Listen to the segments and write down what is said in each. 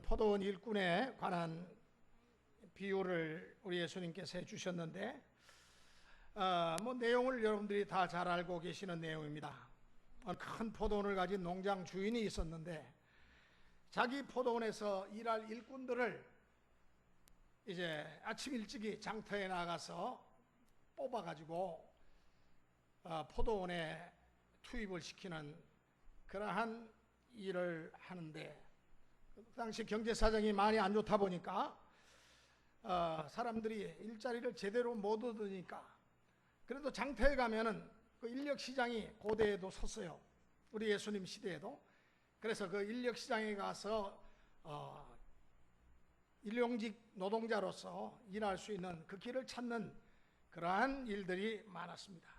포도원 일꾼에 관한 비유를 우리 예수님께서 해주셨는데 내용을 여러분들이 다 잘 알고 계시는 내용입니다. 큰 포도원을 가진 농장 주인이 있었는데 자기 포도원에서 일할 일꾼들을 이제 아침 일찍이 장터에 나가서 뽑아가지고 포도원에 투입을 시키는 그러한 일을 하는데, 그 당시 경제 사정이 많이 안 좋다 보니까 사람들이 일자리를 제대로 못 얻으니까, 그래도 장터에 가면은 그 인력 시장이 고대에도 섰어요. 우리 예수님 시대에도. 그래서 그 인력 시장에 가서 일용직 노동자로서 일할 수 있는 그 길을 찾는 그러한 일들이 많았습니다.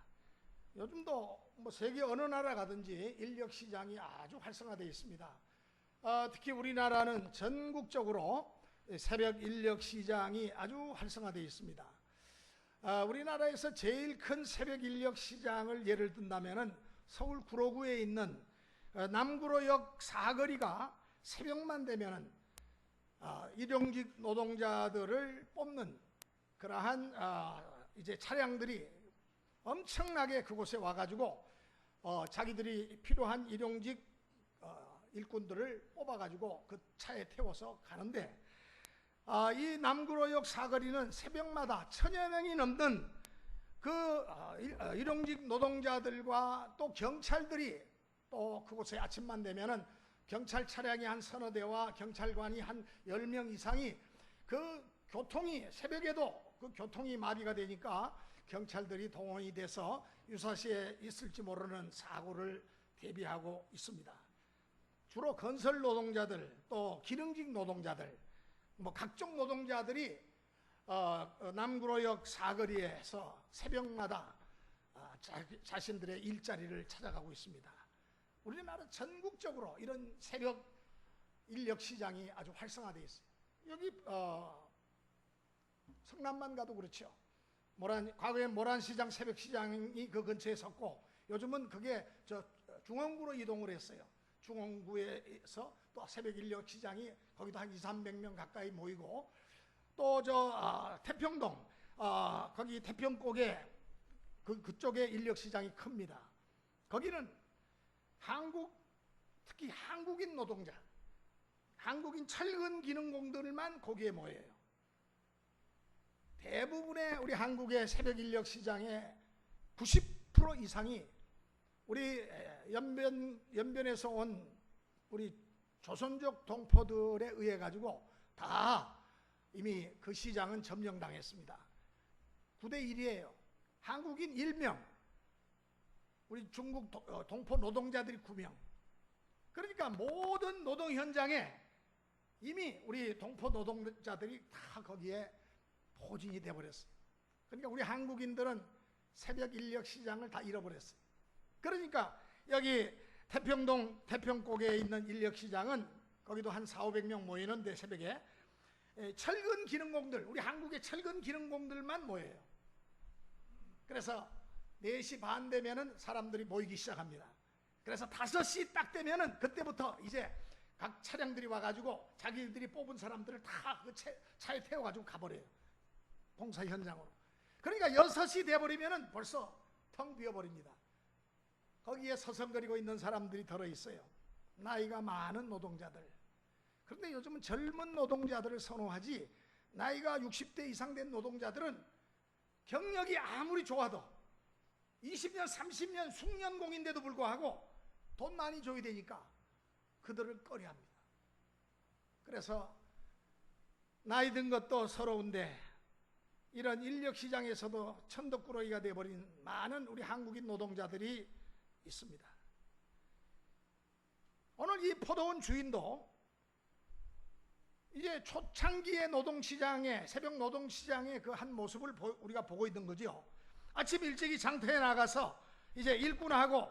요즘도 세계 어느 나라 가든지 인력 시장이 아주 활성화되어 있습니다. 특히 우리나라는 전국적으로 새벽 인력 시장이 아주 활성화되어 있습니다. 우리나라에서 제일 큰 새벽 인력 시장을 예를 든다면은 서울 구로구에 있는 남구로역 사거리가 새벽만 되면은 일용직 노동자들을 뽑는 그러한 이제 차량들이 엄청나게 그곳에 와가지고 자기들이 필요한 일용직 일꾼들을 뽑아가지고 그 차에 태워서 가는데, 이 남구로역 사거리는 새벽마다 1000여 명이 넘는 그 일용직 노동자들과 또 경찰들이 또 그곳에 아침만 되면은 경찰 차량이 한 서너 대와 경찰관이 한 10명 이상이 그 교통이 새벽에도 그 교통이 마비가 되니까 경찰들이 동원이 돼서 유사시에 있을지 모르는 사고를 대비하고 있습니다. 주로 건설 노동자들, 또 기능직 노동자들, 각종 노동자들이 남구로역 사거리에서 새벽마다 자신들의 일자리를 찾아가고 있습니다. 우리나라 전국적으로 이런 새벽 인력 시장이 아주 활성화되어 있어요. 여기 성남만 가도 그렇죠. 과거에 모란시장 새벽시장이 그 근처에 섰고, 요즘은 그게 중원구로 이동을 했어요. 중원구에서 또 새벽 인력 시장이 거기도 한 200~300명 가까이 모이고, 또 태평동 거기 태평곡에 그쪽에 인력 시장이 큽니다. 거기는 특히 한국인 노동자, 한국인 철근 기능공들만 거기에 모여요. 대부분의 우리 한국의 새벽 인력 시장의 90% 이상이 우리 연변에서 온 우리 조선족 동포들에 의해 가지고 다 이미 그 시장은 점령당했습니다. 9대1이에요. 한국인 1명, 우리 중국 동포 노동자들이 9명. 그러니까 모든 노동 현장에 이미 우리 동포 노동자들이 다 거기에 포진이 되어버렸어요. 그러니까 우리 한국인들은 새벽 인력 시장을 다 잃어버렸어요. 그러니까 여기 태평동 태평곡에 있는 인력 시장은 거기도 한 400~500명 모이는데, 새벽에 철근 기능공들, 우리 한국의 철근 기능공들만 모여요. 그래서 4시 반 되면은 사람들이 모이기 시작합니다. 그래서 5시 딱 되면은 그때부터 이제 각 차량들이 와가지고 자기들이 뽑은 사람들을 다 그 차에 태워가지고 가버려요. 봉사 현장으로. 그러니까 6시 돼버리면은 벌써 텅 비어버립니다. 거기에 서성거리고 있는 사람들이 들어있어요. 나이가 많은 노동자들. 그런데 요즘은 젊은 노동자들을 선호하지, 나이가 60대 이상 된 노동자들은 경력이 아무리 좋아도 20년, 30년 숙련공인데도 불구하고 돈 많이 줘야 되니까 그들을 꺼려합니다. 그래서 나이 든 것도 서러운데 이런 인력시장에서도 천덕꾸러기가 되어버린 많은 우리 한국인 노동자들이 있습니다. 오늘 이 포도원 주인도 이제 초창기의 노동시장의, 새벽 노동시장의 그 한 모습을 우리가 보고 있는 거죠. 아침 일찍이 장터에 나가서 이제 일꾼하고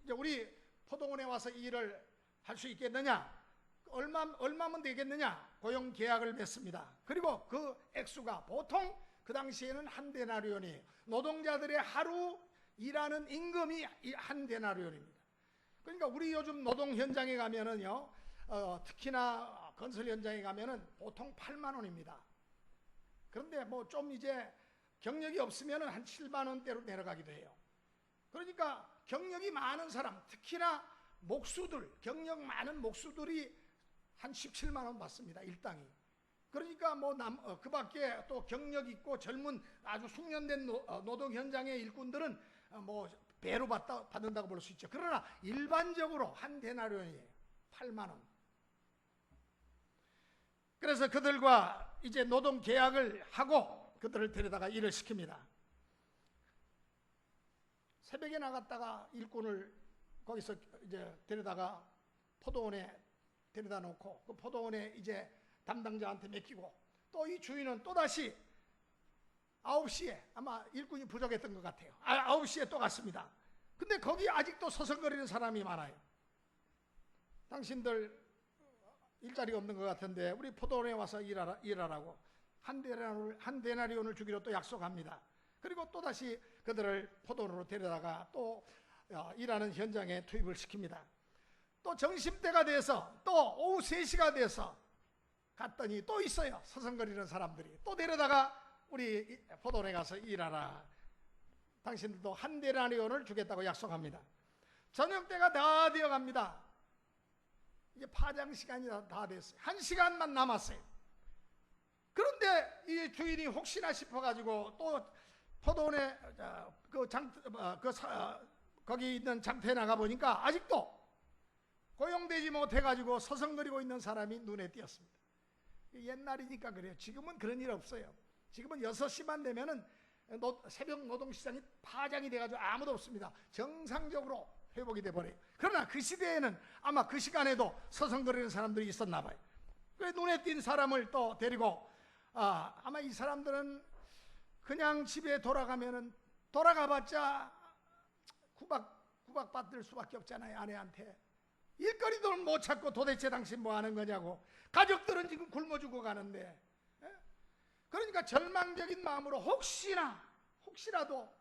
이제 우리 포도원에 와서 일을 할 수 있겠느냐, 얼마면 되겠느냐, 고용 계약을 맺습니다. 그리고 그 액수가 보통 그 당시에는 한 데나리온이에요. 노동자들의 하루 일하는 임금이 한 데나리온입니다. 그러니까 우리 요즘 노동 현장에 가면은요, 특히나 건설 현장에 가면은 보통 8만 원입니다. 그런데 뭐 좀 이제 경력이 없으면은 한 7만 원대로 내려가기도 해요. 그러니까 경력이 많은 사람, 특히나 목수들, 경력 많은 목수들이 한 17만 원 받습니다. 일당이. 그러니까 뭐 그 밖에 또 경력 있고 젊은 아주 숙련된 노동 현장의 일꾼들은 뭐 배로 받는다고 볼 수 있죠. 그러나 일반적으로 한 데나리온이에요. 8만 원. 그래서 그들과 이제 노동 계약을 하고 그들을 데려다가 일을 시킵니다. 새벽에 나갔다가 일꾼을 거기서 이제 데려다가 포도원에 데려다 놓고 그 포도원에 이제 담당자한테 맡기고 또 이 주인은 또다시 9시에 아마 일꾼이 부족했던 것 같아요. 9시에 또 갔습니다. 근데 거기 아직도 서성거리는 사람이 많아요. 당신들 일자리가 없는 것 같은데 우리 포도원에 와서 일하라고 한 데나리온을 주기로 또 약속합니다. 그리고 또다시 그들을 포도원으로 데려다가 또 일하는 현장에 투입을 시킵니다. 또 점심때가 돼서 또 오후 3시가 돼서 갔더니 또 있어요. 서성거리는 사람들이. 또 데려다가 우리 포도원에 가서 일하라. 당신들도 한 데나리온을 주겠다고 약속합니다. 저녁때가 다 되어갑니다. 이제 파장 시간이 다 됐어요. 1시간만 남았어요. 그런데 이 주인이 혹시나 싶어가지고 또 포도원에 거기 있는 장터에 나가 보니까 아직도 고용되지 못해가지고 서성거리고 있는 사람이 눈에 띄었습니다. 옛날이니까 그래요. 지금은 그런 일 없어요. 지금은 6시만 되면은 새벽 노동시장이 파장이 돼가지고 아무도 없습니다. 정상적으로 회복이 돼버려요. 그러나 그 시대에는 아마 그 시간에도 서성거리는 사람들이 있었나 봐요. 그래 눈에 띈 사람을 또 데리고 아마 이 사람들은 그냥 집에 돌아가봤자 구박받을 수밖에 없잖아요. 아내한테 일거리도 못 찾고 도대체 당신 뭐 하는 거냐고. 가족들은 지금 굶어 죽어 가는데. 그러니까 절망적인 마음으로 혹시라도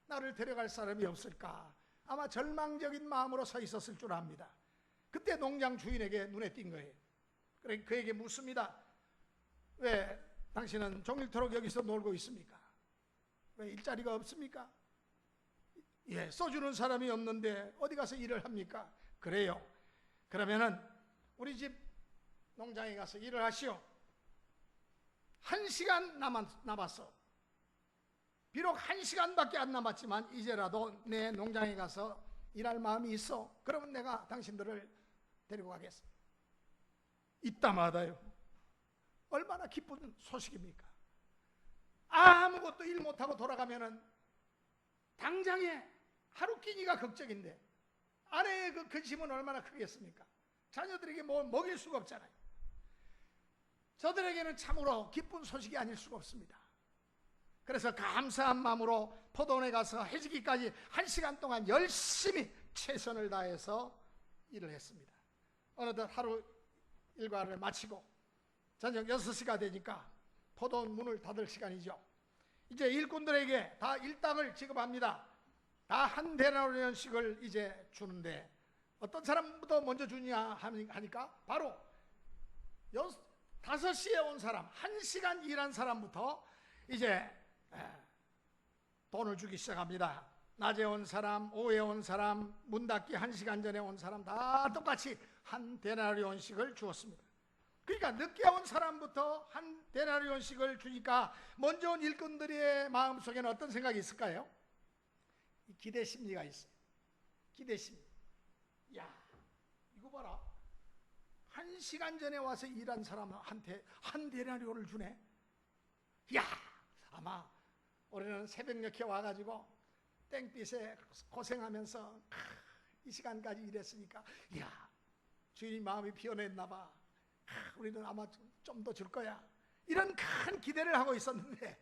나를 데려갈 사람이 없을까. 아마 절망적인 마음으로 서 있었을 줄 압니다. 그때 농장 주인에게 눈에 띈 거예요. 그래 그에게 묻습니다. 왜 당신은 종일토록 여기서 놀고 있습니까? 왜 일자리가 없습니까? 예, 써주는 사람이 없는데 어디 가서 일을 합니까? 그래요. 그러면은 우리 집 농장에 가서 일을 하시오. 1시간 남았어. 비록 1시간밖에 안 남았지만 이제라도 내 농장에 가서 일할 마음이 있어. 그러면 내가 당신들을 데리고 가겠어. 이따마다요. 얼마나 기쁜 소식입니까? 아무것도 일 못하고 돌아가면은 당장에 하루 끼니가 걱정인데 아내의 그 근심은 얼마나 크겠습니까? 자녀들에게 뭐 먹일 수가 없잖아요. 저들에게는 참으로 기쁜 소식이 아닐 수가 없습니다. 그래서 감사한 마음으로 포도원에 가서 해지기까지 1시간 동안 열심히 최선을 다해서 일을 했습니다. 어느덧 하루 일과를 마치고 저녁 6시가 되니까 포도원 문을 닫을 시간이죠. 이제 일꾼들에게 다 일당을 지급합니다. 다 한 데나리온씩을 이제 주는데 어떤 사람부터 먼저 주냐 하니까 바로 5시에 온 사람, 1시간 일한 사람부터 이제 돈을 주기 시작합니다. 낮에 온 사람, 오후에 온 사람, 문 닫기 1시간 전에 온 사람 다 똑같이 한 데나리온씩을 주었습니다. 그러니까 늦게 온 사람부터 한 데나리온씩을 주니까 먼저 온 일꾼들의 마음속에는 어떤 생각이 있을까요? 기대 심리가 있어요. 기대 심리. 야, 이거 봐라. 1시간 전에 와서 일한 사람한테 한 데나리온을 주네. 야, 아마 올해는 새벽녘에 와가지고 땡빛에 고생하면서 이 시간까지 일했으니까 야, 주인이 마음이 피어냈나 봐. 우리는 아마 좀 더 줄 거야. 이런 큰 기대를 하고 있었는데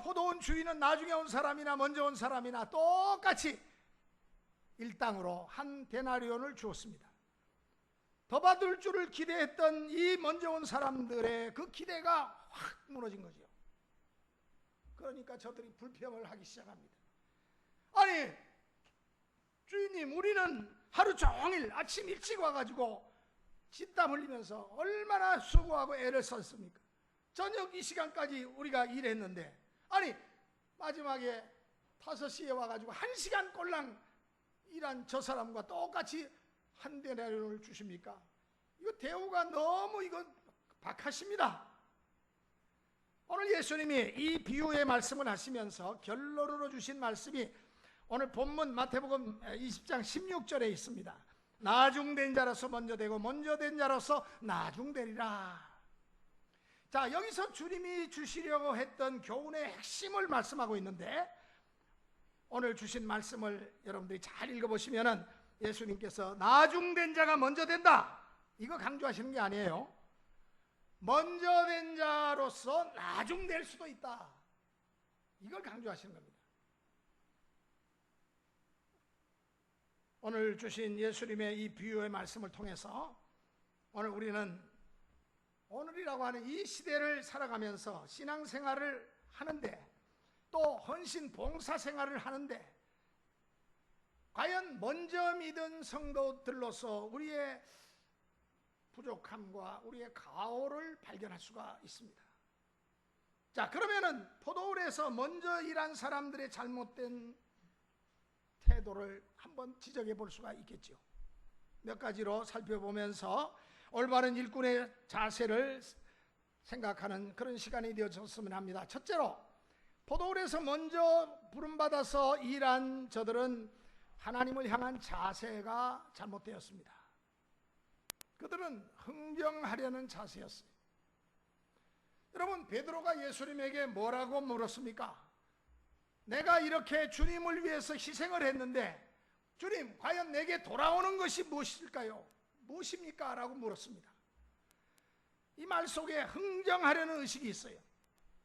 포도원 주인은 나중에 온 사람이나 먼저 온 사람이나 똑같이 일당으로 한 데나리온을 주었습니다. 더 받을 줄을 기대했던 이 먼저 온 사람들의 그 기대가 확 무너진 거죠. 그러니까 저들이 불평을 하기 시작합니다. 아니 주인님, 우리는 하루 종일 아침 일찍 와가지고 진땀 흘리면서 얼마나 수고하고 애를 썼습니까? 저녁 이 시간까지 우리가 일했는데, 아니 마지막에 5시에 와가지고 1시간 꼴랑 일한 저 사람과 똑같이 한 데나리온을 주십니까? 이거 대우가 너무 이거 박하십니다. 오늘 예수님이 이 비유의 말씀을 하시면서 결론으로 주신 말씀이 오늘 본문 마태복음 20장 16절에 있습니다. 나중된 자로서 먼저 되고 먼저 된 자로서 나중되리라. 자, 여기서 주님이 주시려고 했던 교훈의 핵심을 말씀하고 있는데, 오늘 주신 말씀을 여러분들이 잘 읽어보시면은 예수님께서 나중된 자가 먼저 된다, 이거 강조하시는 게 아니에요. 먼저 된 자로서 나중될 수도 있다, 이걸 강조하시는 겁니다. 오늘 주신 예수님의 이 비유의 말씀을 통해서 오늘 우리는 오늘이라고 하는 이 시대를 살아가면서 신앙생활을 하는데, 또 헌신 봉사생활을 하는데, 과연 먼저 믿은 성도들로서 우리의 부족함과 우리의 가오를 발견할 수가 있습니다. 자, 그러면은 포도원에서 먼저 일한 사람들의 잘못된 태도를 한번 지적해 볼 수가 있겠죠. 몇 가지로 살펴보면서 올바른 일꾼의 자세를 생각하는 그런 시간이 되어졌으면 합니다. 첫째로, 포도원에서 먼저 부름받아서 일한 저들은 하나님을 향한 자세가 잘못되었습니다. 그들은 흥정하려는 자세였어요. 여러분, 베드로가 예수님에게 뭐라고 물었습니까? 내가 이렇게 주님을 위해서 희생을 했는데 주님, 과연 내게 돌아오는 것이 무엇일까요? 무엇입니까? 라고 물었습니다. 이 말 속에 흥정하려는 의식이 있어요.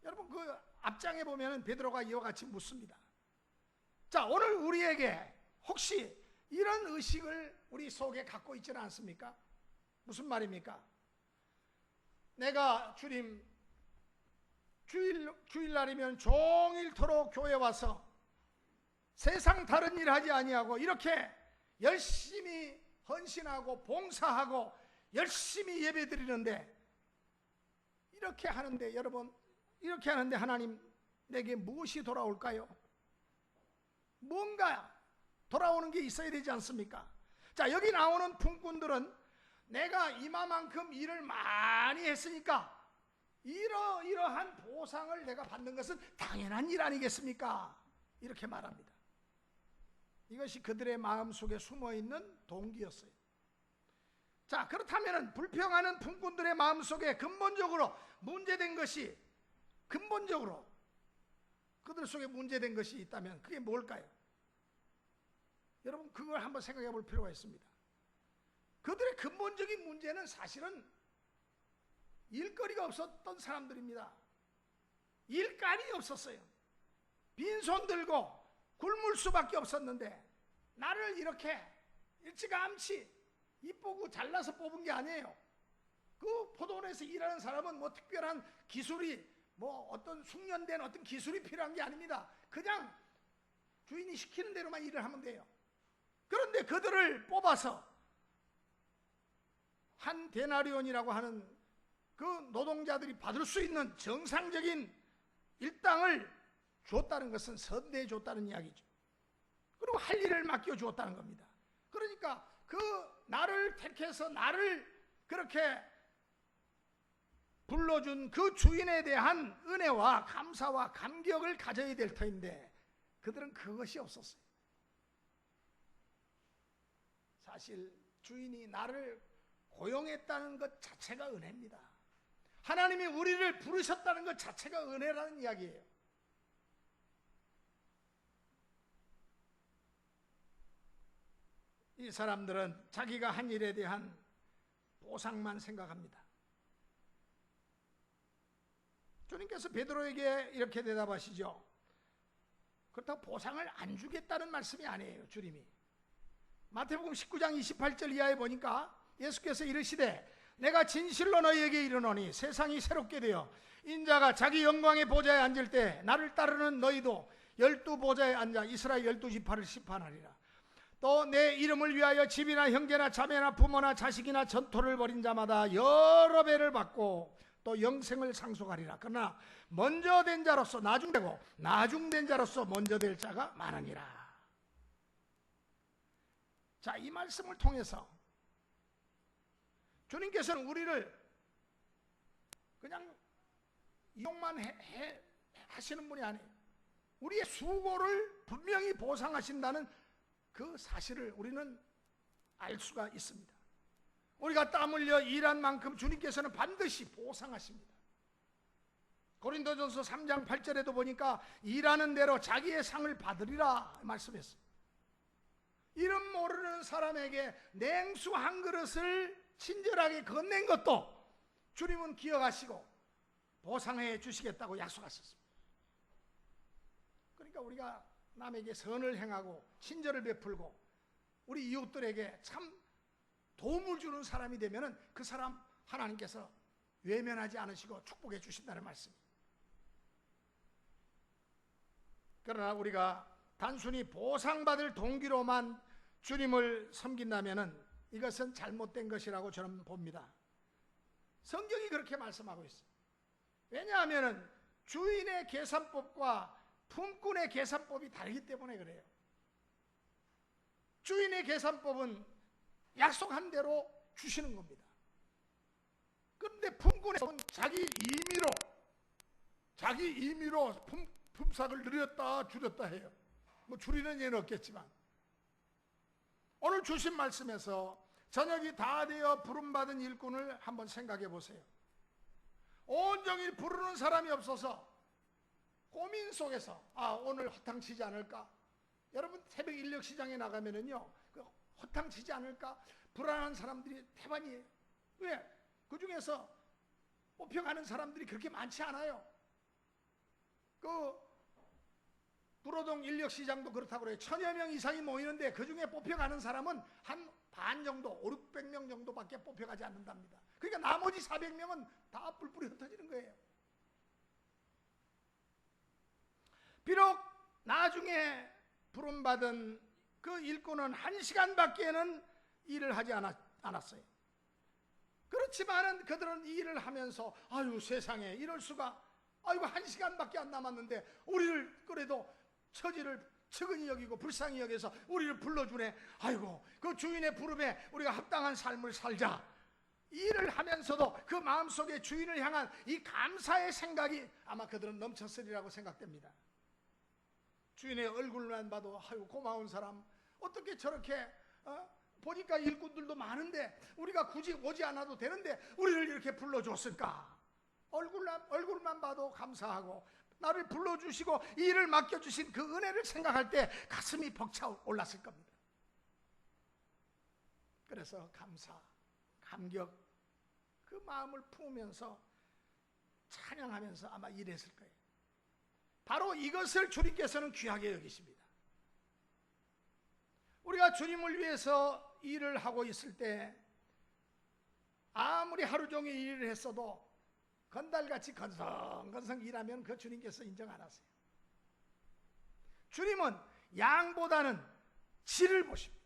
여러분, 그 앞장에 보면 베드로가 이와 같이 묻습니다. 자, 오늘 우리에게 혹시 이런 의식을 우리 속에 갖고 있지는 않습니까? 무슨 말입니까? 내가 주님, 주일날이면 종일토록 교회 와서 세상 다른 일 하지 아니하고 이렇게 열심히 헌신하고 봉사하고 열심히 예배드리는데, 이렇게 하는데, 여러분, 이렇게 하는데 하나님 내게 무엇이 돌아올까요? 뭔가 돌아오는 게 있어야 되지 않습니까? 자, 여기 나오는 품꾼들은 내가 이마만큼 일을 많이 했으니까 이러한 보상을 내가 받는 것은 당연한 일 아니겠습니까? 이렇게 말합니다. 이것이 그들의 마음속에 숨어있는 동기였어요. 자, 그렇다면 불평하는 품꾼들의 마음속에 근본적으로 문제된 것이, 근본적으로 그들 속에 문제된 것이 있다면 그게 뭘까요? 여러분, 그걸 한번 생각해 볼 필요가 있습니다. 그들의 근본적인 문제는 사실은 일거리가 없었던 사람들입니다. 일감이 없었어요. 빈손 들고 굶을 수밖에 없었는데, 나를 이렇게 일찌감치 이쁘고 잘나서 뽑은 게 아니에요. 그 포도원에서 일하는 사람은 뭐 특별한 기술이, 뭐 어떤 숙련된 어떤 기술이 필요한 게 아닙니다. 그냥 주인이 시키는 대로만 일을 하면 돼요. 그런데 그들을 뽑아서 한 데나리온이라고 하는 그 노동자들이 받을 수 있는 정상적인 일당을 줬다는 것은 선대해 줬다는 이야기죠. 그리고 할 일을 맡겨 주었다는 겁니다. 그러니까 그 나를 택해서 나를 그렇게 불러준 그 주인에 대한 은혜와 감사와 감격을 가져야 될 터인데, 그들은 그것이 없었어요. 사실 주인이 나를 고용했다는 것 자체가 은혜입니다. 하나님이 우리를 부르셨다는 것 자체가 은혜라는 이야기예요. 이 사람들은 자기가 한 일에 대한 보상만 생각합니다. 주님께서 베드로에게 이렇게 대답하시죠. 그렇다고 보상을 안 주겠다는 말씀이 아니에요, 주님이. 마태복음 19장 28절 이하에 보니까 예수께서 이르시되 내가 진실로 너희에게 이르노니 세상이 새롭게 되어 인자가 자기 영광의 보좌에 앉을 때 나를 따르는 너희도 12 보좌에 앉아 이스라엘 12지파를 심판하리라. 또 내 이름을 위하여 집이나 형제나 자매나 부모나 자식이나 전토를 벌인 자마다 여러 배를 받고 또 영생을 상속하리라. 그러나 먼저 된 자로서 나중되고 나중된 자로서 먼저 될 자가 많으니라. 자, 이 말씀을 통해서 주님께서는 우리를 그냥 이용만 하시는 분이 아니에요. 우리의 수고를 분명히 보상하신다는 그 사실을 우리는 알 수가 있습니다. 우리가 땀 흘려 일한 만큼 주님께서는 반드시 보상하십니다. 고린도전서 3장 8절에도 보니까 일하는 대로 자기의 상을 받으리라 말씀했어요. 이름 모르는 사람에게 냉수 한 그릇을 친절하게 건넨 것도 주님은 기억하시고 보상해 주시겠다고 약속하셨습니다. 그러니까 우리가 남에게 선을 행하고 친절을 베풀고 우리 이웃들에게 참 도움을 주는 사람이 되면은 그 사람 하나님께서 외면하지 않으시고 축복해 주신다는 말씀입니다. 그러나 우리가 단순히 보상받을 동기로만 주님을 섬긴다면은 이것은 잘못된 것이라고 저는 봅니다. 성경이 그렇게 말씀하고 있어요. 왜냐하면은 주인의 계산법과 품꾼의 계산법이 다르기 때문에 그래요. 주인의 계산법은 약속한 대로 주시는 겁니다. 그런데 품꾼의 법은 자기 임의로 품삯을 늘렸다 줄였다 해요. 뭐 줄이는 예는 없겠지만 오늘 주신 말씀에서 저녁이 다 되어 부름받은 일꾼을 한번 생각해 보세요. 온종일 부르는 사람이 없어서 고민 속에서 오늘 허탕치지 않을까? 여러분 새벽 인력 시장에 나가면은요 허탕치지 않을까? 불안한 사람들이 태반이에요. 왜? 그 중에서 뽑혀가는 사람들이 그렇게 많지 않아요. 그 구로동 인력 시장도 그렇다고 그래요. 1000여 명 이상이 모이는데 그 중에 뽑혀가는 사람은 한 반 정도, 500~600명 정도밖에 뽑혀가지 않는답니다. 그러니까 나머지 400명은 다 뿔뿔이 흩어지는 거예요. 비록 나중에 부름받은 그 일꾼은 1시간밖에는 일을 하지 않았어요. 그렇지만은 그들은 이 일을 하면서 아유 세상에 이럴 수가, 아이고 1시간밖에 안 남았는데 우리를 그래도 처지를 측은히 여기고 불쌍히 여겨서 우리를 불러주네. 아이고 그 주인의 부름에 우리가 합당한 삶을 살자. 일을 하면서도 그 마음속에 주인을 향한 이 감사의 생각이 아마 그들은 넘쳤으리라고 생각됩니다. 주인의 얼굴만 봐도 아유 고마운 사람, 어떻게 저렇게 보니까 일꾼들도 많은데 우리가 굳이 오지 않아도 되는데 우리를 이렇게 불러줬을까. 얼굴만 봐도 감사하고 나를 불러주시고 이 일을 맡겨주신 그 은혜를 생각할 때 가슴이 벅차 올랐을 겁니다. 그래서 감사, 감격, 그 마음을 품으면서 찬양하면서 아마 일했을 거예요. 바로 이것을 주님께서는 귀하게 여기십니다. 우리가 주님을 위해서 일을 하고 있을 때 아무리 하루 종일 일을 했어도 건달같이 건성건성 일하면 그 주님께서 인정 안 하세요. 주님은 양보다는 질을 보십니다.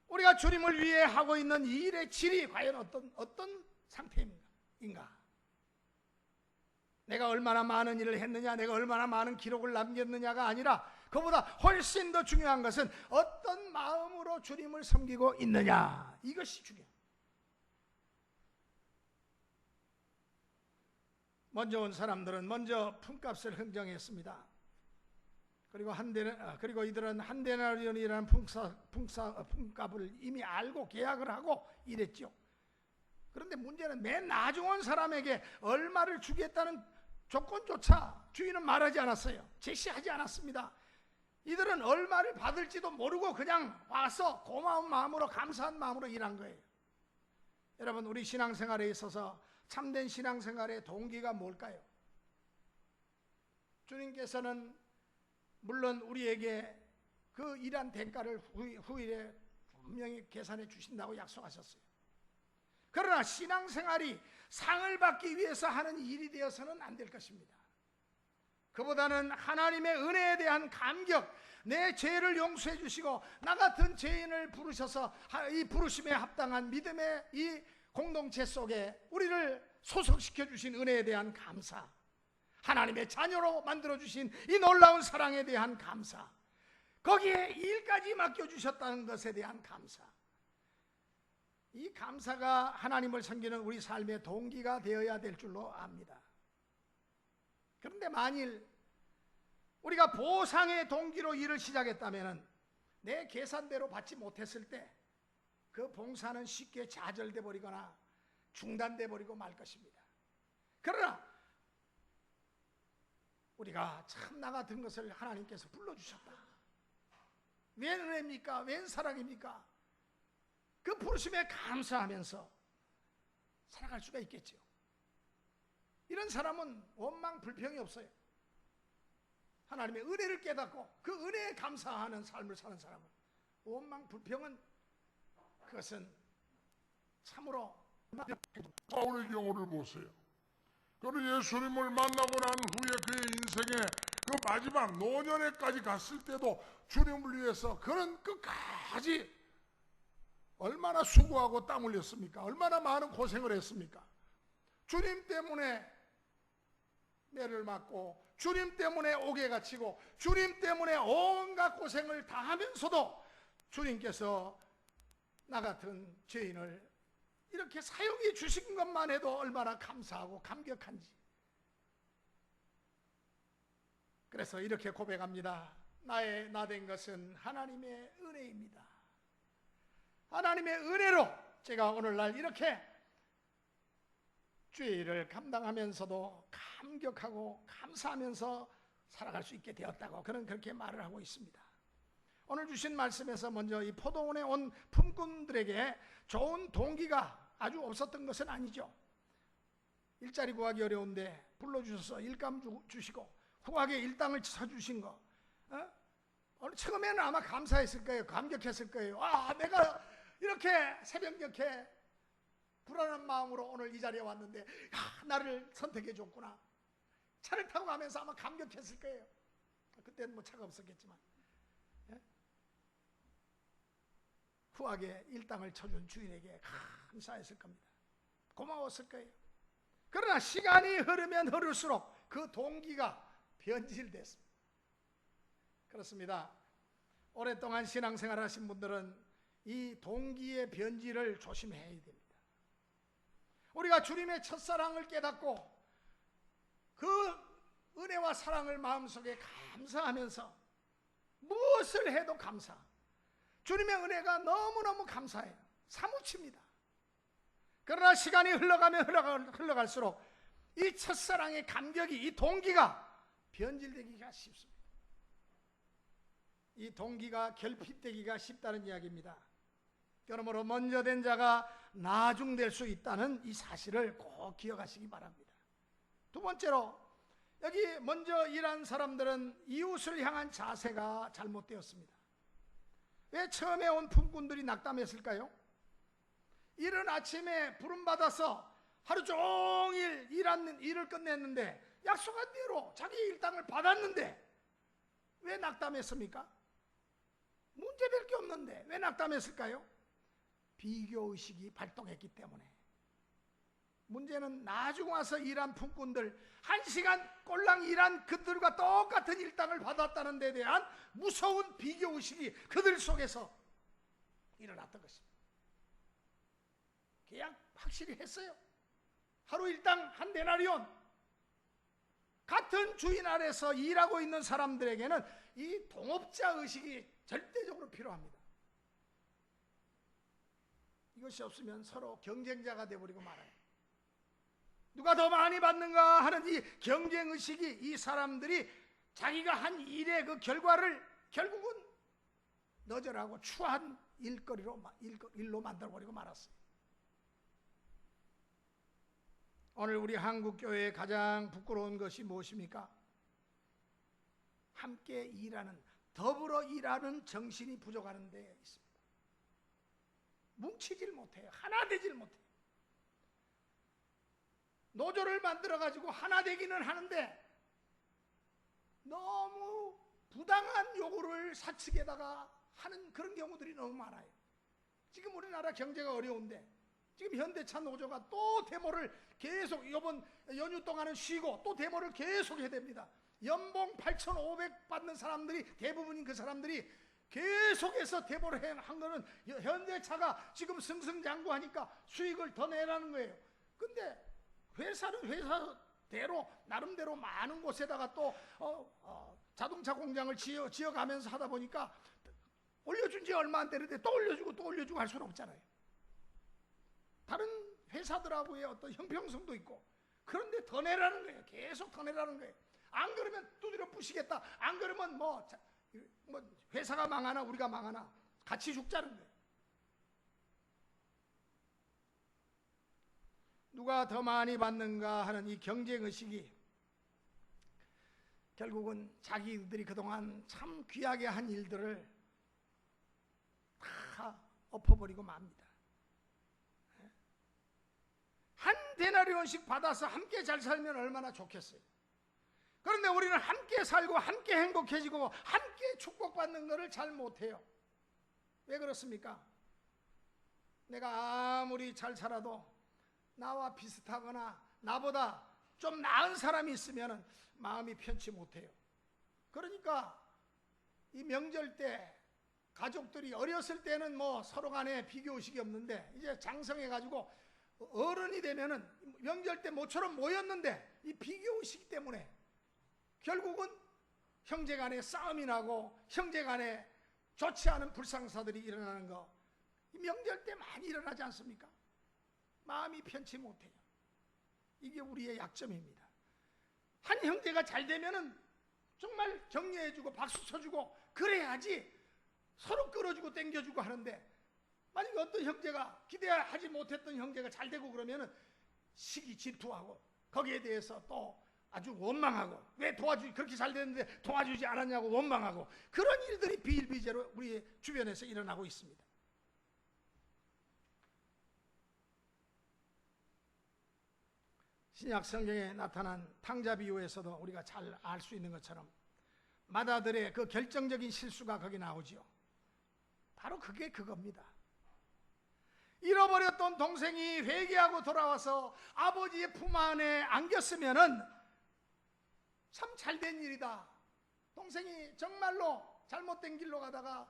우리가 주님을 위해 하고 있는 이 일의 질이 과연 어떤 상태인가? 내가 얼마나 많은 일을 했느냐, 내가 얼마나 많은 기록을 남겼느냐가 아니라 그보다 훨씬 더 중요한 것은 어떤 마음으로 주님을 섬기고 있느냐, 이것이 중요합니다. 먼저 온 사람들은 먼저 품값을 흥정했습니다. 그리고 이들은 한 데나리온이라는 품값을 이미 알고 계약을 하고 일했죠. 그런데 문제는 맨 나중 온 사람에게 얼마를 주겠다는 조건조차 주인은 말하지 않았어요. 제시하지 않았습니다. 이들은 얼마를 받을지도 모르고 그냥 와서 고마운 마음으로, 감사한 마음으로 일한 거예요. 여러분, 우리 신앙생활에 있어서 참된 신앙생활의 동기가 뭘까요? 주님께서는 물론 우리에게 그 일한 대가를 후일에 분명히 계산해 주신다고 약속하셨어요. 그러나 신앙생활이 상을 받기 위해서 하는 일이 되어서는 안 될 것입니다. 그보다는 하나님의 은혜에 대한 감격, 내 죄를 용서해 주시고 나 같은 죄인을 부르셔서 이 부르심에 합당한 믿음의 이 공동체 속에 우리를 소속시켜 주신 은혜에 대한 감사, 하나님의 자녀로 만들어 주신 이 놀라운 사랑에 대한 감사, 거기에 일까지 맡겨주셨다는 것에 대한 감사, 이 감사가 하나님을 섬기는 우리 삶의 동기가 되어야 될 줄로 압니다. 그런데 만일 우리가 보상의 동기로 일을 시작했다면 내 계산대로 받지 못했을 때 그 봉사는 쉽게 좌절돼 버리거나 중단돼 버리고 말 것입니다. 그러나 우리가 참 나 같은 것을 하나님께서 불러주셨다. 웬 은혜입니까? 웬 사랑입니까? 그 부르심에 감사하면서 살아갈 수가 있겠죠. 이런 사람은 원망 불평이 없어요. 하나님의 은혜를 깨닫고 그 은혜에 감사하는 삶을 사는 사람은 원망 불평은 그것은 참으로 바울의 경우를 보세요. 그는 예수님을 만나고 난 후에 그의 인생의 그 마지막 노년에까지 갔을 때도 주님을 위해서 그는 끝까지 얼마나 수고하고 땀 흘렸습니까? 얼마나 많은 고생을 했습니까? 주님 때문에 매를 맞고 주님 때문에 옥에 갇히고 주님 때문에 온갖 고생을 다 하면서도 주님께서 나 같은 죄인을 이렇게 사용해 주신 것만 해도 얼마나 감사하고 감격한지. 그래서 이렇게 고백합니다. 나 된 것은 하나님의 은혜입니다. 하나님의 은혜로 제가 오늘날 이렇게 주의 일을 감당하면서도 감격하고 감사하면서 살아갈 수 있게 되었다고 그는 그렇게 말을 하고 있습니다. 오늘 주신 말씀에서 먼저 이 포도원에 온 품꾼들에게 좋은 동기가 아주 없었던 것은 아니죠. 일자리 구하기 어려운데 불러주셔서 일감 주시고 후하게 일당을 쳐주신 거, 처음에는 아마 감사했을 거예요. 감격했을 거예요. 내가 이렇게 새벽녘에 불안한 마음으로 오늘 이 자리에 왔는데 나를 선택해 줬구나. 차를 타고 가면서 아마 감격했을 거예요. 그때는 뭐 차가 없었겠지만 후하게 일당을 쳐준 주인에게 감사했을 겁니다. 고마웠을 거예요. 그러나 시간이 흐르면 흐를수록 그 동기가 변질됐습니다. 그렇습니다. 오랫동안 신앙생활 하신 분들은 이 동기의 변질을 조심해야 됩니다. 우리가 주님의 첫사랑을 깨닫고 그 은혜와 사랑을 마음속에 감사하면서 무엇을 해도 감사, 주님의 은혜가 너무너무 감사해요. 사무칩니다. 그러나 시간이 흘러갈수록 이 첫사랑의 감격이, 이 동기가 변질되기가 쉽습니다. 이 동기가 결핍되기가 쉽다는 이야기입니다. 그러므로 먼저 된 자가 나중될 수 있다는 이 사실을 꼭 기억하시기 바랍니다. 두 번째로, 여기 먼저 일한 사람들은 이웃을 향한 자세가 잘못되었습니다. 왜 처음에 온 품꾼들이 낙담했을까요? 이른 아침에 부름받아서 하루 종일 일을 끝냈는데 약속한 대로 자기 일당을 받았는데 왜 낙담했습니까? 문제될 게 없는데 왜 낙담했을까요? 비교의식이 발동했기 때문에. 문제는 나중 와서 일한 품꾼들, 1시간 꼴랑 일한 그들과 똑같은 일당을 받았다는 데 대한 무서운 비교의식이 그들 속에서 일어났던 것입니다. 계약 확실히 했어요. 하루 일당 한 데나리온. 같은 주인 아래서 일하고 있는 사람들에게는 이 동업자 의식이 절대적으로 필요합니다. 이것이 없으면 서로 경쟁자가 되어버리고 말아요. 누가 더 많이 받는가 하는 이 경쟁의식이, 이 사람들이 자기가 한 일의 그 결과를 결국은 너절하고 추한 일로 만들어버리고 말았어요. 오늘 우리 한국교회에 가장 부끄러운 것이 무엇입니까? 함께 일하는, 더불어 일하는 정신이 부족하는 데 있습니다. 뭉치질 못해요. 하나 되질 못해요. 노조를 만들어가지고 하나 되기는 하는데 너무 부당한 요구를 사측에다가 하는 그런 경우들이 너무 많아요. 지금 우리나라 경제가 어려운데 지금 현대차 노조가 또 데모를 계속, 이번 연휴 동안은 쉬고 또 데모를 계속 해야 됩니다. 연봉 8,500 받는 사람들이, 대부분인 그 사람들이 계속해서 데모를 한 거는 현대차가 지금 승승장구하니까 수익을 더 내라는 거예요. 근데 회사는 회사대로 나름대로 많은 곳에다가 또 자동차 공장을 지어가면서 하다 보니까 올려준 지 얼마 안 되는데 또 올려주고 할 수는 없잖아요. 다른 회사들하고의 어떤 형평성도 있고, 그런데 더 내라는 거예요. 계속 더 내라는 거예요. 안 그러면 두드려 부시겠다. 안 그러면 뭐 회사가 망하나 우리가 망하나 같이 죽자는 거예요. 누가 더 많이 받는가 하는 이 경쟁의식이 결국은 자기들이 그동안 참 귀하게 한 일들을 다 엎어버리고 맙니다. 한 데나리온씩 받아서 함께 잘 살면 얼마나 좋겠어요. 그런데 우리는 함께 살고 함께 행복해지고 함께 축복받는 것을 잘 못해요. 왜 그렇습니까? 내가 아무리 잘 살아도 나와 비슷하거나 나보다 좀 나은 사람이 있으면 마음이 편치 못해요. 그러니까 이 명절 때 가족들이, 어렸을 때는 뭐 서로 간에 비교의식이 없는데 이제 장성해가지고 어른이 되면은 명절 때 모처럼 모였는데 이 비교의식 때문에 결국은 형제 간에 싸움이 나고 형제 간에 좋지 않은 불상사들이 일어나는 거, 이 명절 때 많이 일어나지 않습니까? 마음이 편치 못해요. 이게 우리의 약점입니다. 한 형제가 잘 되면은 정말 격려해주고 박수 쳐주고 그래야지 서로 끌어주고 땡겨주고 하는데, 만약에 어떤 형제가, 기대하지 못했던 형제가 잘 되고 그러면은 시기 질투하고 거기에 대해서 또 아주 원망하고, 왜 그렇게 잘 됐는데 도와주지 않았냐고 원망하고, 그런 일들이 비일비재로 우리 주변에서 일어나고 있습니다. 신약 성경에 나타난 탕자 비유에서도 우리가 잘 알 수 있는 것처럼 맏아들의 그 결정적인 실수가 거기 나오지요. 바로 그게 그겁니다. 잃어버렸던 동생이 회개하고 돌아와서 아버지의 품 안에 안겼으면은 참 잘된 일이다. 동생이 정말로 잘못된 길로 가다가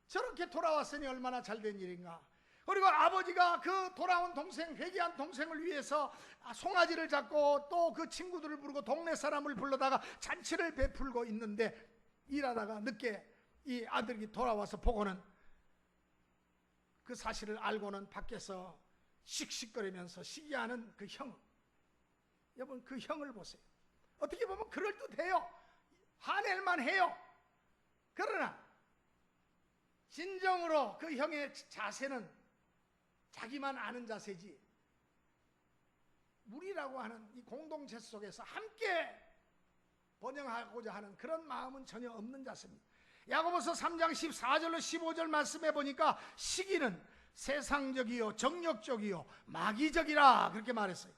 저렇게 돌아왔으니 얼마나 잘된 일인가. 그리고 아버지가 그 돌아온 동생, 회개한 동생을 위해서 송아지를 잡고 또 그 친구들을 부르고 동네 사람을 불러다가 잔치를 베풀고 있는데, 일하다가 늦게 이 아들이 돌아와서 보고는, 그 사실을 알고는 밖에서 씩씩거리면서 시기하는 그 형. 여러분, 그 형을 보세요. 어떻게 보면 그럴듯해요. 화낼만 해요. 그러나 진정으로 그 형의 자세는 자기만 아는 자세지, 우리라고 하는 이 공동체 속에서 함께 번영하고자 하는 그런 마음은 전혀 없는 자세입니다. 야고보서 3장 14절로 15절 말씀해 보니까 시기는 세상적이요 정욕적이요 마귀적이라 그렇게 말했어요.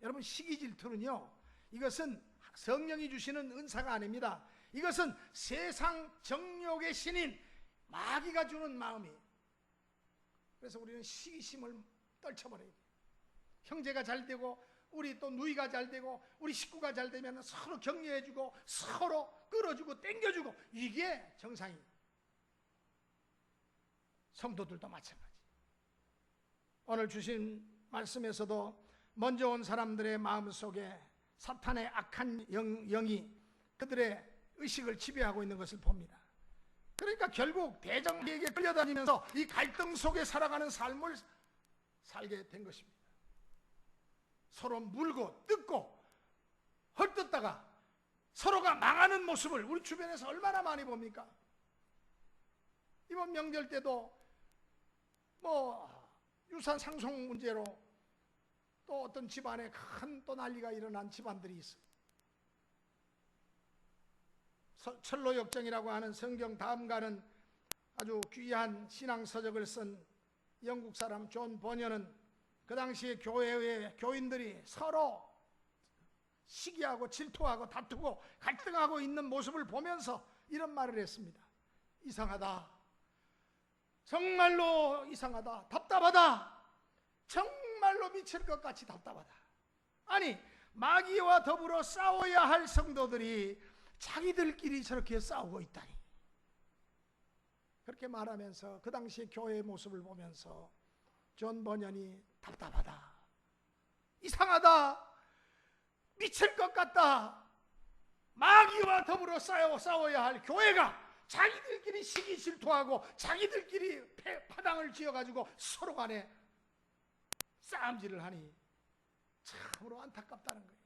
여러분, 시기 질투는요, 이것은 성령이 주시는 은사가 아닙니다. 이것은 세상 정욕의 신인 마귀가 주는 마음이에요. 그래서 우리는 시기심을 떨쳐버려야 돼요. 형제가 잘 되고 우리 또 누이가 잘 되고 우리 식구가 잘 되면 서로 격려해주고 서로 끌어주고 땡겨주고, 이게 정상이에요. 성도들도 마찬가지. 오늘 주신 말씀에서도 먼저 온 사람들의 마음속에 사탄의 악한 영이 그들의 의식을 지배하고 있는 것을 봅니다. 그러니까 결국 대장에게 끌려다니면서 이 갈등 속에 살아가는 삶을 살게 된 것입니다. 서로 물고 뜯고 헐뜯다가 서로가 망하는 모습을 우리 주변에서 얼마나 많이 봅니까? 이번 명절 때도 유산 상속 문제로 또 어떤 집안에 큰 또 난리가 일어난 집안들이 있어요. 철로역정이라고 하는 성경 다음가는 아주 귀한 신앙서적을 쓴 영국 사람 존 버녀는 그 당시에 교회의 교인들이 서로 시기하고 질투하고 다투고 갈등하고 있는 모습을 보면서 이런 말을 했습니다. 이상하다. 정말로 이상하다. 답답하다. 정말로 미칠 것 같이 답답하다. 아니, 마귀와 더불어 싸워야 할 성도들이 자기들끼리 저렇게 싸우고 있다니. 그렇게 말하면서 그 당시에 교회의 모습을 보면서 존 버년이 답답하다. 이상하다. 미칠 것 같다. 마귀와 더불어 싸워야 할 교회가 자기들끼리 시기 질투하고 자기들끼리 파당을 지어가지고 서로 간에 싸움질을 하니 참으로 안타깝다는 거예요.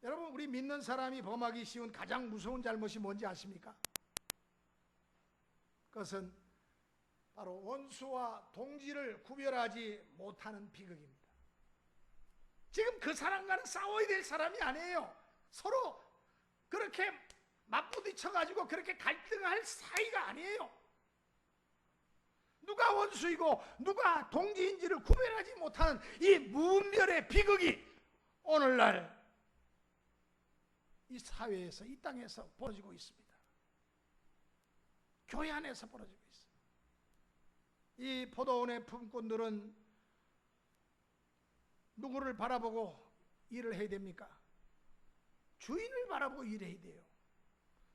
여러분, 우리 믿는 사람이 범하기 쉬운 가장 무서운 잘못이 뭔지 아십니까? 그것은 바로 원수와 동지를 구별하지 못하는 비극입니다. 지금 그 사람과는 싸워야 될 사람이 아니에요. 서로 그렇게 맞부딪혀가지고 그렇게 갈등할 사이가 아니에요. 누가 원수이고 누가 동지인지를 구별하지 못하는 이 무분별의 비극이 오늘날 이 사회에서, 이 땅에서 벌어지고 있습니다. 교회 안에서 벌어지고 있습니다. 이 포도원의 품꾼들은 누구를 바라보고 일을 해야 됩니까? 주인을 바라보고 일해야 돼요.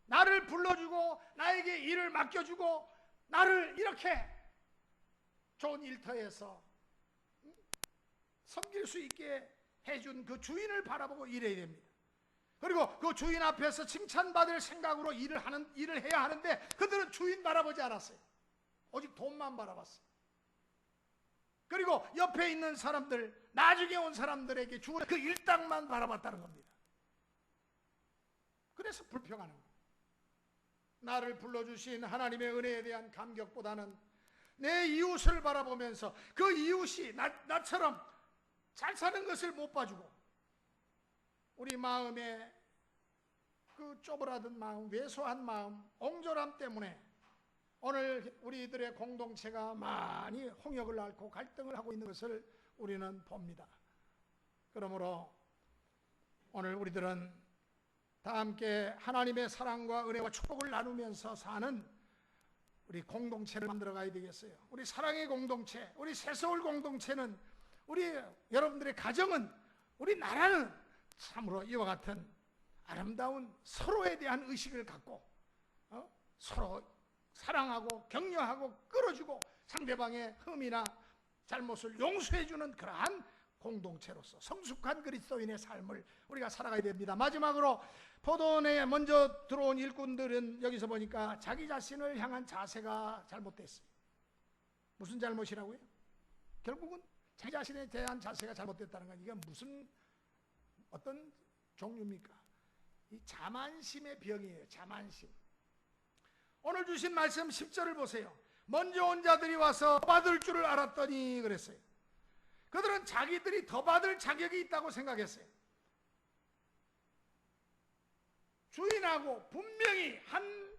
나를 불러주고 나에게 일을 맡겨주고 나를 이렇게 좋은 일터에서 섬길 수 있게 해준 그 주인을 바라보고 일해야 됩니다. 그리고 그 주인 앞에서 칭찬받을 생각으로 일을 해야 하는데 그들은 주인 바라보지 않았어요. 오직 돈만 바라봤어요. 그리고 옆에 있는 사람들, 나중에 온 사람들에게 주는 그 일당만 바라봤다는 겁니다. 그래서 불평하는 거예요. 나를 불러주신 하나님의 은혜에 대한 감격보다는 내 이웃을 바라보면서 그 이웃이 나처럼 잘 사는 것을 못 봐주고 우리 마음에 그 쪼그라든 마음, 왜소한 마음, 옹졸함 때문에 오늘 우리들의 공동체가 많이 홍역을 앓고 갈등을 하고 있는 것을 우리는 봅니다. 그러므로 오늘 우리들은 다 함께 하나님의 사랑과 은혜와 축복을 나누면서 사는 우리 공동체를 만들어 가야 되겠어요. 우리 사랑의 공동체, 우리 새서울 공동체는, 우리 여러분들의 가정은, 우리 나라는 참으로 이와 같은 아름다운 서로에 대한 의식을 갖고 서로 사랑하고 격려하고 끌어주고 상대방의 흠이나 잘못을 용서해주는 그러한 공동체로서 성숙한 그리스도인의 삶을 우리가 살아가야 됩니다. 마지막으로 포도원에 먼저 들어온 일꾼들은 여기서 보니까 자기 자신을 향한 자세가 잘못됐어요. 무슨 잘못이라고요? 결국은 자기 자신에 대한 자세가 잘못됐다는 건 이게 무슨 어떤 종류입니까? 이 자만심의 병이에요. 자만심. 오늘 주신 말씀 10절을 보세요. 먼저 온 자들이 와서 더 받을 줄을 알았더니 그랬어요. 그들은 자기들이 더 받을 자격이 있다고 생각했어요. 주인하고 분명히 한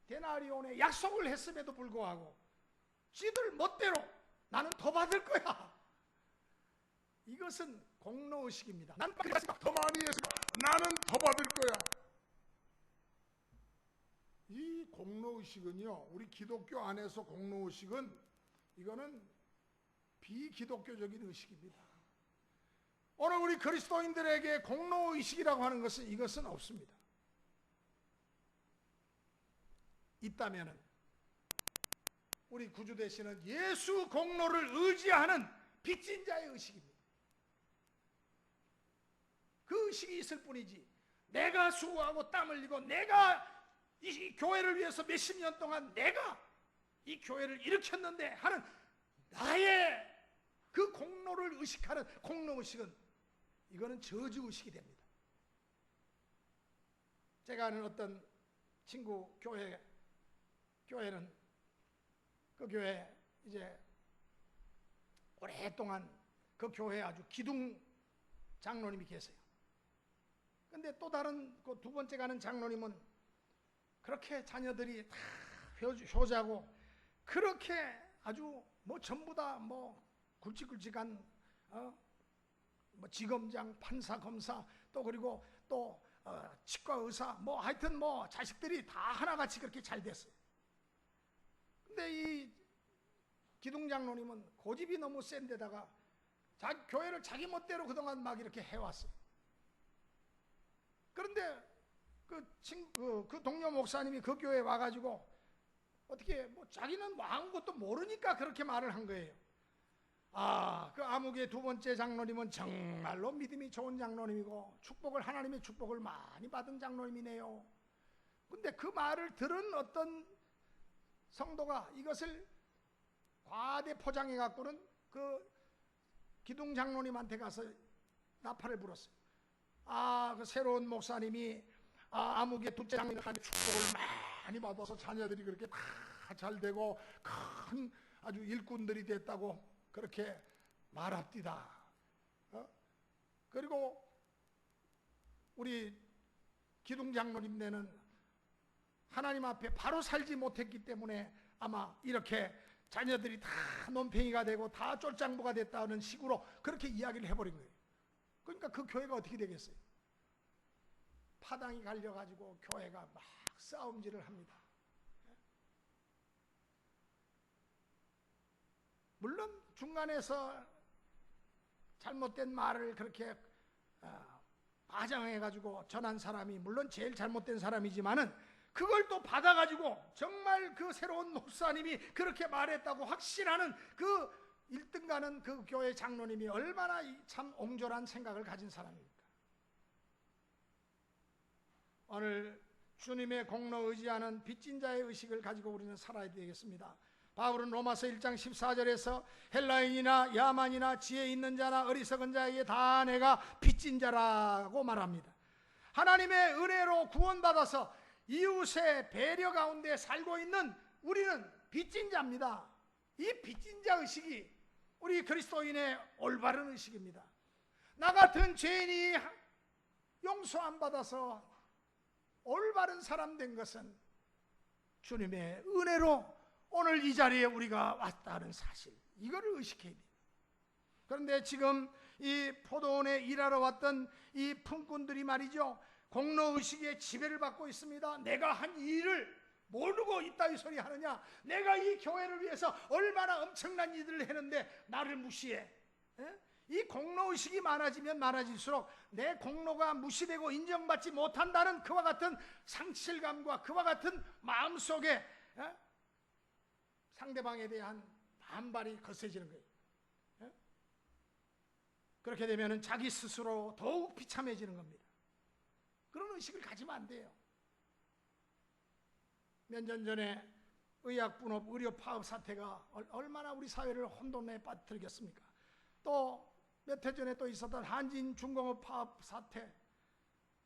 데나리온의 약속을 했음에도 불구하고 지들 멋대로 나는 더 받을 거야. 이것은 공로의식입니다. 난 더 많이 해서 나는 더 받을 거야. 이 공로의식은요, 우리 기독교 안에서 공로의식은 이거는 비기독교적인 의식입니다. 오늘 우리 그리스도인들에게 공로의식이라고 하는 것은 이것은 없습니다. 있다면은 우리 구주 되시는 예수 공로를 의지하는 빚진 자의 의식입니다. 그 의식이 있을 뿐이지 내가 수고하고 땀 흘리고 내가 이 교회를 위해서 몇십 년 동안 내가 이 교회를 일으켰는데 하는 나의 그 공로를 의식하는 공로의식은 이거는 저주의식이 됩니다. 제가 아는 어떤 친구 교회는 그 교회 이제 오랫동안 그 교회에 아주 기둥 장로님이 계세요. 근데 또 다른 그 두 번째 가는 장로님은 그렇게 자녀들이 다 효자고 그렇게 아주 뭐 전부 다 뭐 굵직굵직한 뭐 지검장, 판사, 검사, 또 그리고 또 치과 의사, 뭐 하여튼 뭐 자식들이 다 하나같이 그렇게 잘 됐어요. 근데 이 기둥 장로님은 고집이 너무 센 데다가 교회를 자기 멋대로 그동안 막 이렇게 해왔어요. 그런데 그 동료 목사님이 그 교회에 와가지고 어떻게 뭐 자기는 뭐 아무것도 모르니까 그렇게 말을 한 거예요. 그 암흑의 두 번째 장로님은 정말로 믿음이 좋은 장로님이고 하나님의 축복을 많이 받은 장로님이네요. 근데 그 말을 들은 어떤 성도가 이것을 과대 포장해 갖고는 그 기둥 장로님한테 가서 나팔을 불었어요. 그 새로운 목사님이 암흑의 둘째 장로님한테 축복을 많이 받아서 자녀들이 그렇게 다 잘 되고 큰 아주 일꾼들이 됐다고 그렇게 말합디다. 그리고 우리 기둥 장로님네는 하나님 앞에 바로 살지 못했기 때문에 아마 이렇게 자녀들이 다 논팽이가 되고 다 쫄장부가 됐다는 식으로 그렇게 이야기를 해버린 거예요. 그러니까 그 교회가 어떻게 되겠어요? 파당이 갈려가지고 교회가 막 싸움질을 합니다. 물론 중간에서 잘못된 말을 그렇게 과장해가지고 전한 사람이 물론 제일 잘못된 사람이지만은 그걸 또 받아가지고 정말 그 새로운 목사님이 그렇게 말했다고 확신하는 그 1등 가는 그 교회 장로님이 얼마나 참 옹졸한 생각을 가진 사람입니까? 오늘 주님의 공로 의지하는 빚진 자의 의식을 가지고 우리는 살아야 되겠습니다. 바울은 로마서 1장 14절에서 헬라인이나 야만이나 지혜 있는 자나 어리석은 자에게 다 내가 빚진 자라고 말합니다. 하나님의 은혜로 구원받아서 이웃의 배려 가운데 살고 있는 우리는 빚진 자입니다. 이 빚진 자 의식이 우리 그리스도인의 올바른 의식입니다. 나 같은 죄인이 용서 안 받아서 올바른 사람 된 것은 주님의 은혜로 오늘 이 자리에 우리가 왔다는 사실, 이거를 의식해야 돼요. 그런데 지금 이 포도원에 일하러 왔던 이 품꾼들이 말이죠, 공로의식의 지배를 받고 있습니다. 내가 한 일을 모르고 이따위 소리 하느냐, 내가 이 교회를 위해서 얼마나 엄청난 일들을 했는데 나를 무시해. 이 공로의식이 많아지면 많아질수록 내 공로가 무시되고 인정받지 못한다는 그와 같은 상실감과 그와 같은 마음속에 상대방에 대한 반발이 거세지는 거예요. 그렇게 되면 자기 스스로 더욱 비참해지는 겁니다. 그런 의식을 가지면 안 돼요. 몇 년 전에 의약분업, 의료파업 사태가 얼마나 우리 사회를 혼돈에 빠뜨리겠습니까? 또 몇 해 전에 또 있었던 한진중공업 파업 사태,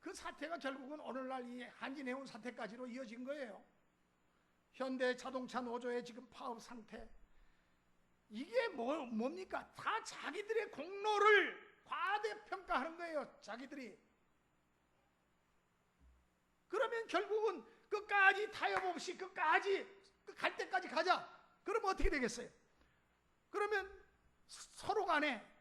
그 사태가 결국은 오늘날 이 한진해운 사태까지로 이어진 거예요. 현대자동차 노조의 지금 파업 상태, 이게 뭡니까? 다 자기들의 공로를 과대평가하는 거예요. 자기들이. 그러면 결국은 끝까지 타협 없이 끝까지 갈 때까지 가자. 그러면 어떻게 되겠어요? 그러면 서로 간에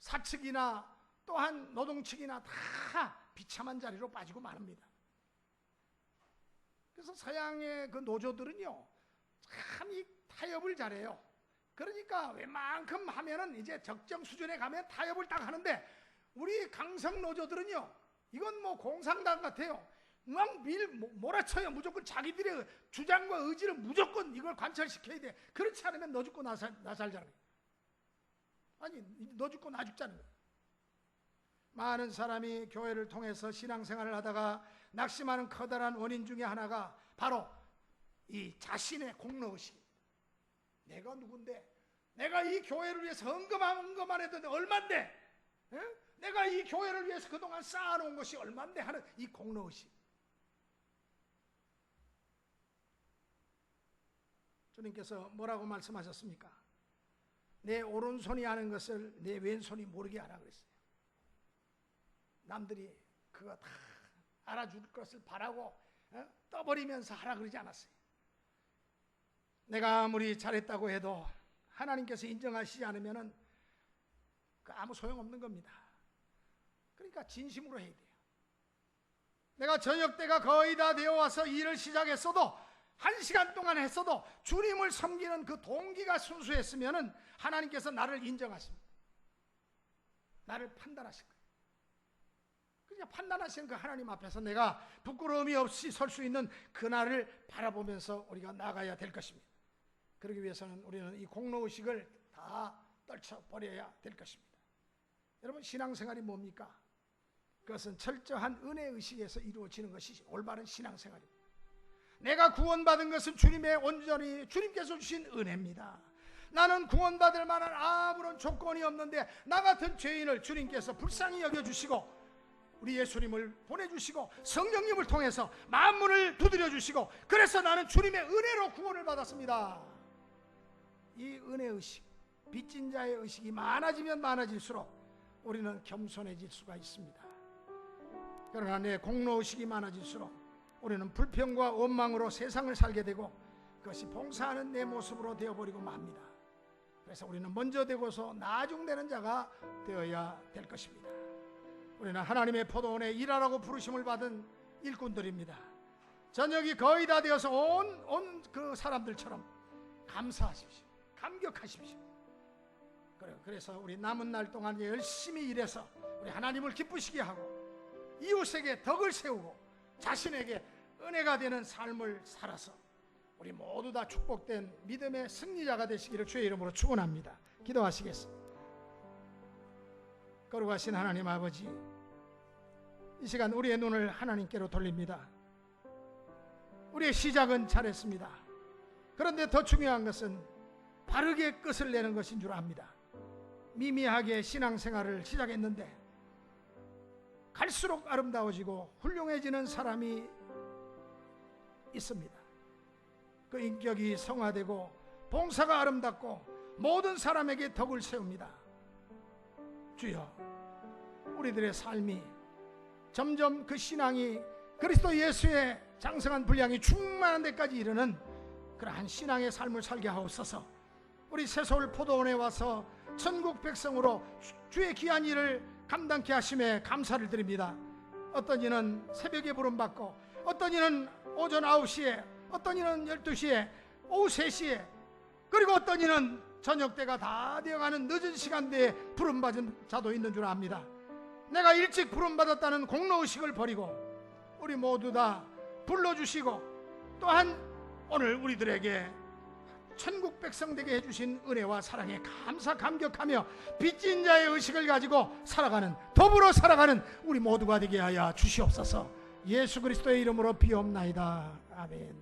사측이나 또한 노동측이나 다 비참한 자리로 빠지고 마릅니다. 그래서 서양의 그 노조들은요, 참 이 타협을 잘해요. 그러니까 웬만큼 하면은 이제 적정 수준에 가면 타협을 딱 하는데, 우리 강성 노조들은요, 이건 뭐 공산당 같아요. 막 몰아쳐요. 무조건 자기들의 주장과 의지를 무조건 이걸 관철시켜야 돼. 그렇지 않으면 너 죽고 나 살자는 거예요. 아니, 너 죽고 나 죽자는 거예요. 많은 사람이 교회를 통해서 신앙생활을 하다가 낙심하는 커다란 원인 중에 하나가 바로 이 자신의 공로의식입니다. 내가 누군데? 내가 이 교회를 위해서 헌금만 해도 얼만데? 내가 이 교회를 위해서 그동안 쌓아놓은 것이 얼만데 하는 이 공로의식. 주님께서 뭐라고 말씀하셨습니까? 내 오른손이 하는 것을 내 왼손이 모르게 하라 그랬어요. 남들이 그거 다 알아줄 것을 바라고 떠버리면서 하라 그러지 않았어요. 내가 아무리 잘했다고 해도 하나님께서 인정하시지 않으면 아무 소용없는 겁니다. 그러니까 진심으로 해야 돼요. 내가 저녁 때가 거의 다 되어 와서 일을 시작했어도 1시간 동안 했어도 주님을 섬기는 그 동기가 순수했으면 하나님께서 나를 인정하십니다. 나를 판단하실 거예요. 그냥 판단하시는 그 하나님 앞에서 내가 부끄러움이 없이 설 수 있는 그날을 바라보면서 우리가 나가야 될 것입니다. 그러기 위해서는 우리는 이 공로의식을 다 떨쳐버려야 될 것입니다. 여러분, 신앙생활이 뭡니까? 그것은 철저한 은혜의식에서 이루어지는 것이 올바른 신앙생활입니다. 내가 구원받은 것은 주님의 온전히 주님께서 주신 은혜입니다. 나는 구원받을 만한 아무런 조건이 없는데 나 같은 죄인을 주님께서 불쌍히 여겨주시고 우리 예수님을 보내주시고 성령님을 통해서 만문을 두드려 주시고 그래서 나는 주님의 은혜로 구원을 받았습니다. 이 은혜의식, 빚진 자의 의식이 많아지면 많아질수록 우리는 겸손해질 수가 있습니다. 그러나 내 공로의식이 많아질수록 우리는 불평과 원망으로 세상을 살게 되고 그것이 봉사하는 내 모습으로 되어버리고 맙니다. 그래서 우리는 먼저 되고서 나중되는 자가 되어야 될 것입니다. 우리는 하나님의 포도원에 일하라고 부르심을 받은 일꾼들입니다. 저녁이 거의 다 되어서 온 그 사람들처럼 감사하십시오. 감격하십시오. 그래서 우리 남은 날 동안 열심히 일해서 우리 하나님을 기쁘시게 하고 이웃에게 덕을 세우고 자신에게 은혜가 되는 삶을 살아서 우리 모두 다 축복된 믿음의 승리자가 되시기를 주의 이름으로 축원합니다. 기도하시겠습니다. 거룩하신 하나님 아버지, 이 시간 우리의 눈을 하나님께로 돌립니다. 우리의 시작은 잘했습니다. 그런데 더 중요한 것은 바르게 끝을 내는 것인 줄 압니다. 미미하게 신앙생활을 시작했는데 갈수록 아름다워지고 훌륭해지는 사람이 있습니다. 그 인격이 성화되고 봉사가 아름답고 모든 사람에게 덕을 세웁니다. 주여, 우리들의 삶이 점점 그 신앙이 그리스도 예수의 장성한 분량이 충만한 데까지 이르는 그러한 신앙의 삶을 살게 하옵소서. 우리 새서울 포도원에 와서 천국 백성으로 주의 귀한 일을 감당케 하심에 감사를 드립니다. 어떤 이는 새벽에 부름받고 어떤 이는 오전 9시에 어떤 이는 12시에 오후 3시에 그리고 어떤 이는 저녁 때가 다 되어가는 늦은 시간대에 부름받은 자도 있는 줄 압니다. 내가 일찍 부름받았다는 공로의식을 버리고 우리 모두 다 불러주시고 또한 오늘 우리들에게 천국 백성 되게 해주신 은혜와 사랑에 감사 감격하며 빚진 자의 의식을 가지고 살아가는, 더불어 살아가는 우리 모두가 되게 하여 주시옵소서. 예수 그리스도의 이름으로 비옵나이다. 아멘.